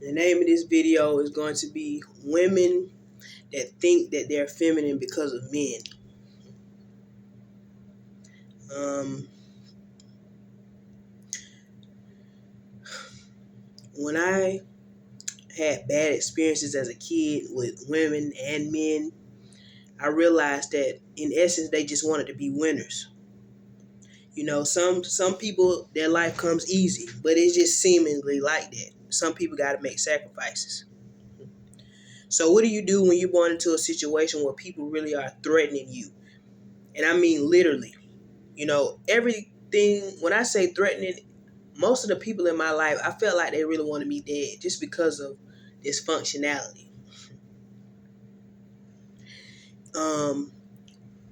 The name of this video is going to be Women That Think That They're Feminine Because of Men. When I had bad experiences as a kid with women and men, I realized that in essence they just wanted to be winners. Some people, their life comes easy, but it's just seemingly like that. Some people got to make sacrifices. So what do you do when you're born into a situation where people really are threatening you? And I mean literally. Everything, when I say threatening, most of the people in my life, I felt like they really wanted me dead just because of dysfunctionality.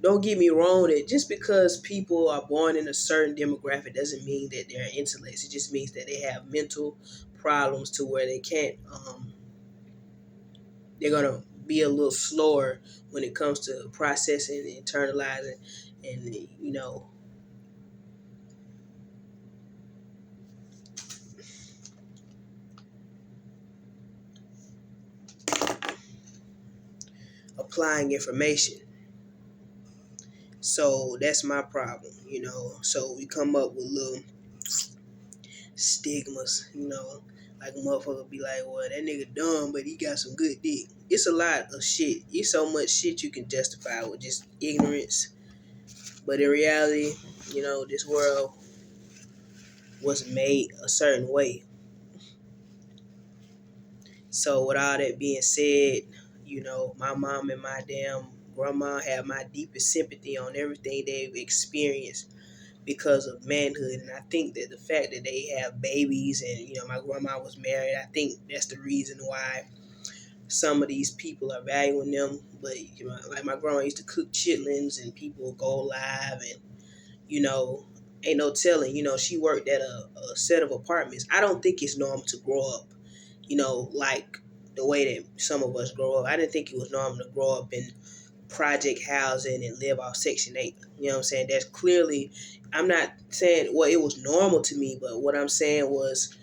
Don't get me wrong, that just because people are born in a certain demographic doesn't mean that they're intellects. It just means that they have mental problems to where they can't, they're going to be a little slower when it comes to processing and internalizing and, applying information. So that's my problem. So we come up with little stigmas. Like a motherfucker be like, well, that nigga dumb, but he got some good dick. It's a lot of shit. It's so much shit you can justify with just ignorance. But in reality, this world was made a certain way. So with all that being said, my mom and my damn grandma have my deepest sympathy on everything they've experienced because of manhood. And I think that the fact that they have babies and, my grandma was married, I think that's the reason why some of these people are valuing them. But, like my grandma used to cook chitlins and people would go live and, ain't no telling. She worked at a set of apartments. I don't think it's normal to grow up, like the way that some of us grow up. I didn't think it was normal to grow up in project housing and live off Section 8. You know what I'm saying? That's clearly, I'm not saying, well, it was normal to me, but what I'm saying was,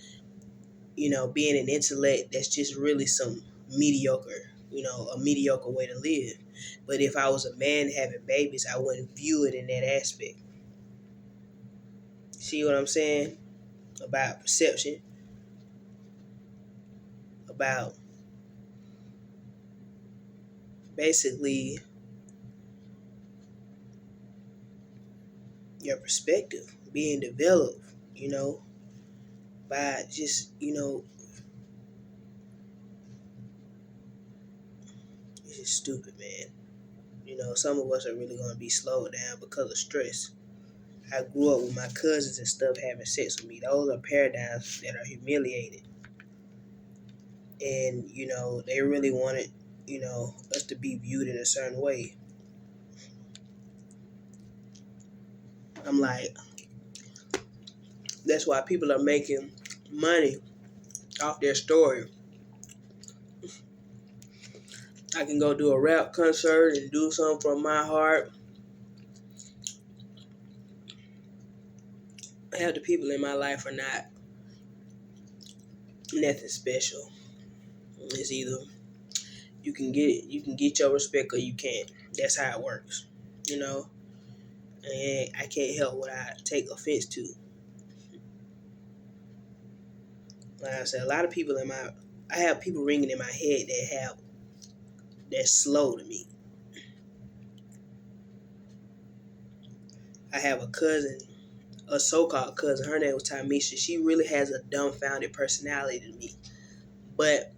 being an intellect, that's just really some mediocre, a mediocre way to live. But if I was a man having babies, I wouldn't view it in that aspect. See what I'm saying? About perception, about basically your perspective being developed, by just, it's just stupid, man. Some of us are really going to be slowed down because of stress. I grew up with my cousins and stuff having sex with me. Those are paradigms that are humiliated. And, they really wanted, us to be viewed in a certain way. I'm like, that's why people are making money off their story. I can go do a rap concert and do something from my heart. Half the people in my life are not nothing special. It's either you can get your respect or you can't. That's how it works. And I can't help what I take offense to. Like I said, a lot of people I have people ringing in my head that's slow to me. I have a cousin, a so-called cousin. Her name was Tamisha. She really has a dumbfounded personality to me. But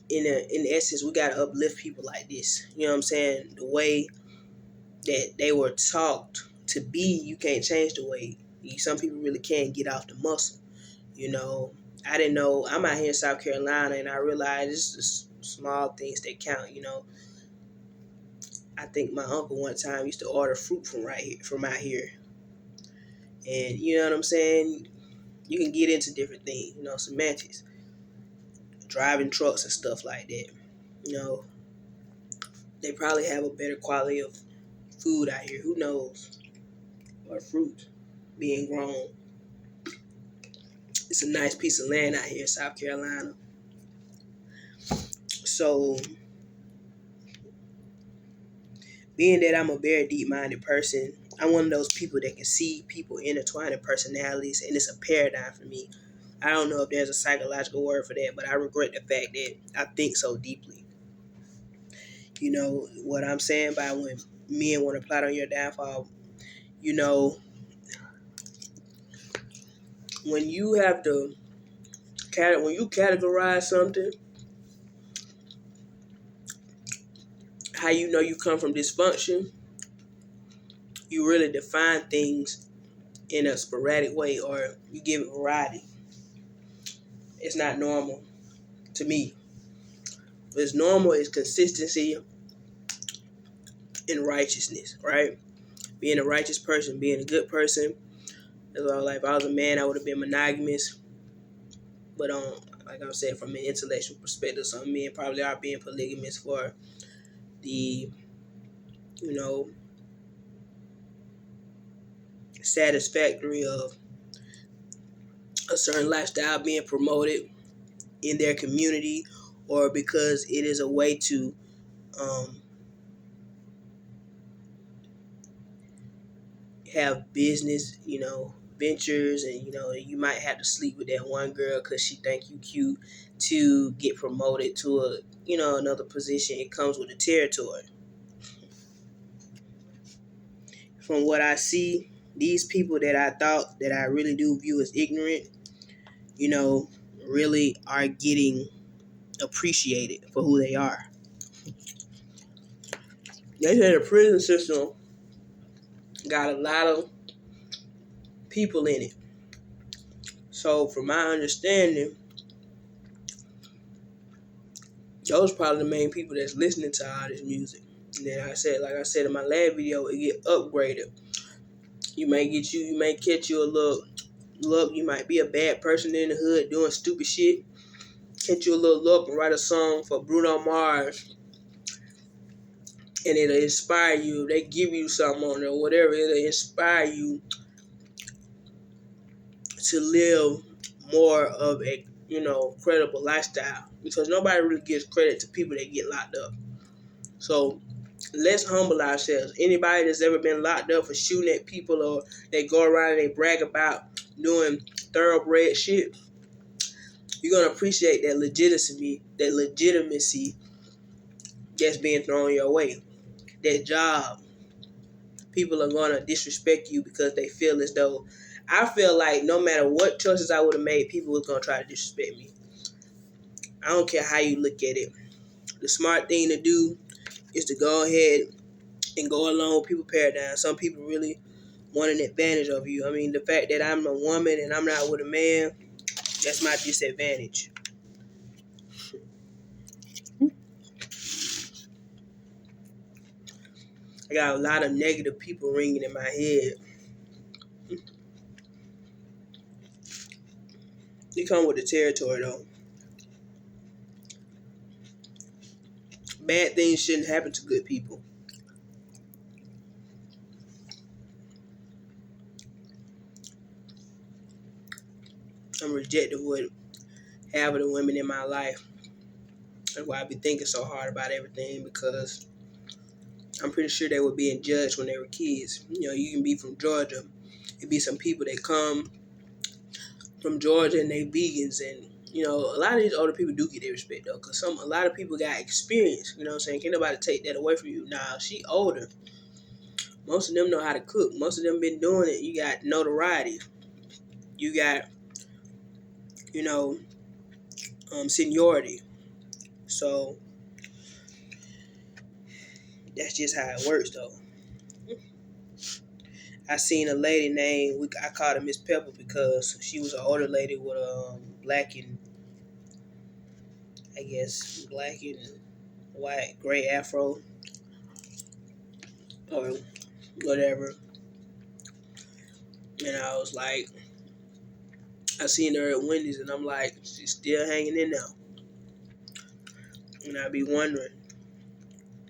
in essence, we gotta uplift people like this. You know what I'm saying? The way that they were taught to be, you can't change the way. Some people really can't get off the muscle. I didn't know. I'm out here in South Carolina, and I realized it's just small things that count. I think my uncle one time used to order fruit from out here, and you know what I'm saying. You can get into different things, semantics, driving trucks and stuff like that. They probably have a better quality of food out here. Who knows? Or fruit being grown. It's a nice piece of land out here in South Carolina. So, being that I'm a very deep-minded person, I'm one of those people that can see people intertwining personalities, and it's a paradigm for me. I don't know if there's a psychological word for that, but I regret the fact that I think so deeply. You know what I'm saying by when men want to plot on your downfall. You know, when you have to when you categorize something, how you know you come from dysfunction, you really define things in a sporadic way, or you give it variety. It's not normal to me. What's normal is consistency and righteousness, right? Being a righteous person, being a good person. That's why, like, if I was a man, I would have been monogamous. But like I said, from an intellectual perspective, some men probably are being polygamous for the, you know, satisfactory of a certain lifestyle being promoted in their community, or because it is a way to um, have business, ventures, and you might have to sleep with that one girl because she think you cute to get promoted to a another position. It comes with the territory. From what I see, these people that I thought that I really do view as ignorant, you know, really are getting appreciated for who they are. They say the prison system got a lot of people in it. So from my understanding, those probably the main people that's listening to all this music. And then like I said in my last video, it get upgraded. You may catch you a little look. You might be a bad person in the hood doing stupid shit. Catch you a little look and write a song for Bruno Mars, and it'll inspire you. They give you something on it or whatever. It'll inspire you to live more of a credible lifestyle, because nobody really gives credit to people that get locked up. So let's humble ourselves. Anybody that's ever been locked up for shooting at people, or they go around and they brag about doing thoroughbred shit, you're gonna appreciate that legitimacy that's being thrown your way. That job, people are gonna disrespect you because they feel as though, I feel like no matter what choices I would have made, people was gonna try to disrespect me. I don't care how you look at it. The smart thing to do is to go ahead and go along with people's paradigm. Some people really want an advantage of you. I mean, the fact that I'm a woman and I'm not with a man, that's my disadvantage. I got a lot of negative people ringing in my head. They come with the territory, though. Bad things shouldn't happen to good people. I'm rejecting what half of the women in my life. That's why I be thinking so hard about everything, because I'm pretty sure they were being judged when they were kids. You can be from Georgia. It be some people that come from Georgia and they vegans, and a lot of these older people do get their respect though, because a lot of people got experience. You know what I'm saying? Can't nobody take that away from you. Now she older. Most of them know how to cook. Most of them been doing it. You got notoriety. You got seniority. So that's just how it works though. I seen a lady named, I called her Miss Pepper because she was an older lady with a black and white, gray afro or whatever. And I was like, I seen her at Wendy's and I'm like, she's still hanging in there. And I be wondering,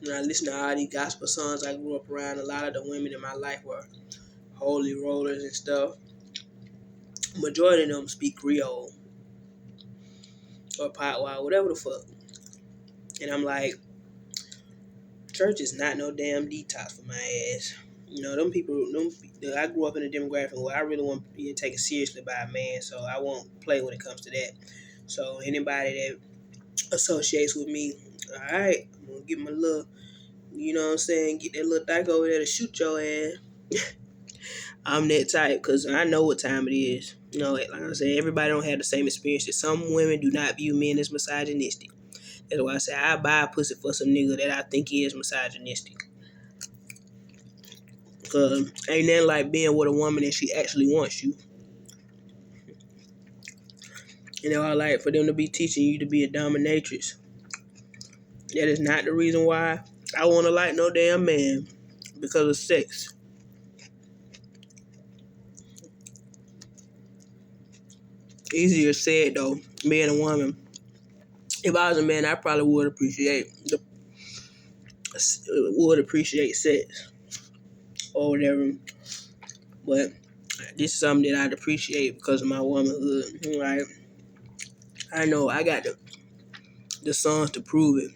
when I listen to all these gospel songs I grew up around, a lot of the women in my life were holy rollers and stuff. Majority of them speak Creole or Patois, whatever the fuck. And I'm like, church is not no damn detox for my ass. You know, them people, I grew up in a demographic where I really want to be taken seriously by a man, so I won't play when it comes to that. So anybody that associates with me, all right, I'm going to give them a little, you know what I'm saying, get that little dyke over there to shoot your ass. I'm that type because I know what time it is. You know, like I said, everybody don't have the same experiences. Some women do not view men as misogynistic. That's why I say I buy a pussy for some nigga that I think is misogynistic. Because ain't nothing like being with a woman that she actually wants you. You know, I like for them to be teaching you to be a dominatrix. That is not the reason why I want to like no damn man, because of sex. Easier said though, being a woman. If I was a man, I probably would appreciate sex or whatever. But this is something that I'd appreciate because of my womanhood. Right? I know I got the sons to prove it.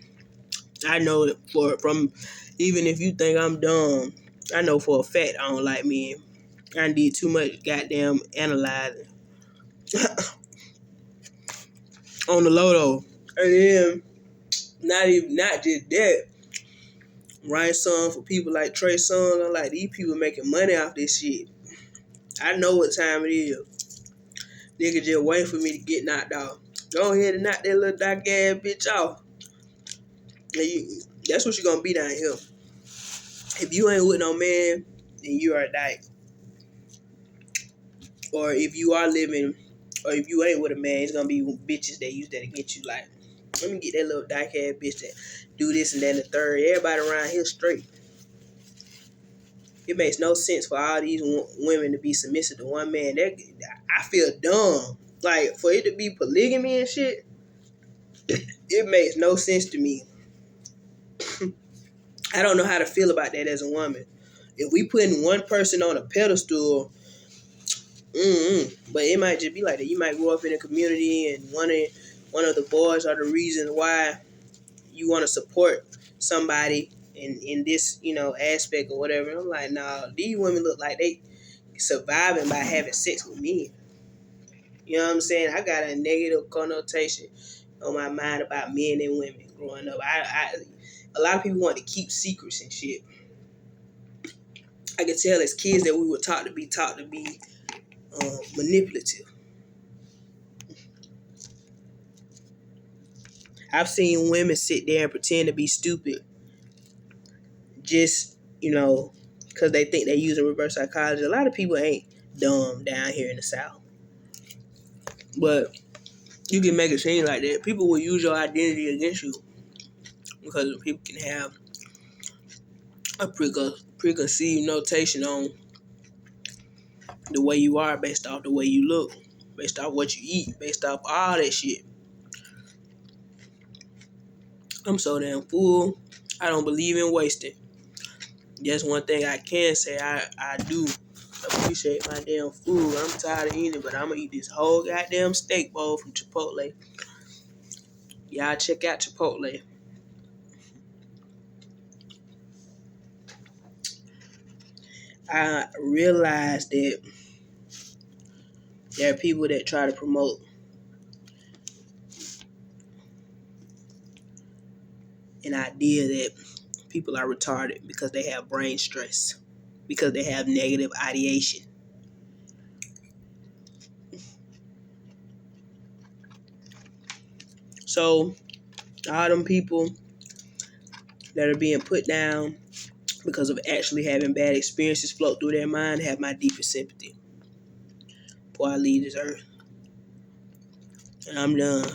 I know that from even if you think I'm dumb, I know for a fact I don't like men. I did too much goddamn analyzing on the low though. And then not just that. Writing songs for people like Trey Songz. I'm like, these people making money off this shit. I know what time it is. Nigga just waiting for me to get knocked off. Go ahead and knock that little dark ass bitch off. That's what you're gonna be down here. If you ain't with no man, then you are a dyke. Or if you are living, or if you ain't with a man, it's gonna be bitches that use that against you. Like, let me get that little dyke ass bitch that do this and then the third. Everybody around here straight. It makes no sense for all these women to be submissive to one man. I feel dumb. Like, for it to be polygamy and shit, it makes no sense to me. I don't know how to feel about that as a woman. If we putting one person on a pedestal, but it might just be like that. You might grow up in a community and one of the boys are the reason why you want to support somebody in this, aspect or whatever. I'm like, nah, these women look like they surviving by having sex with men. You know what I'm saying? I got a negative connotation on my mind about men and women growing up. A lot of people want to keep secrets and shit. I could tell as kids that we were taught to be manipulative. I've seen women sit there and pretend to be stupid just, because they think they're using reverse psychology. A lot of people ain't dumb down here in the South. But you can make it seem like that. People will use your identity against you because people can have a preconceived notation on the way you are based off the way you look, based off what you eat, based off all that shit. I'm so damn full. I don't believe in wasting. That's one thing I can say. I do appreciate my damn food. I'm tired of eating it, but I'm going to eat this whole goddamn steak bowl from Chipotle. Y'all check out Chipotle. I realized that there are people that try to promote an idea that people are retarded because they have brain stress, because they have negative ideation. So, all them people that are being put down because of actually having bad experiences float through their mind have my deepest sympathy before I leave this earth. And I'm done.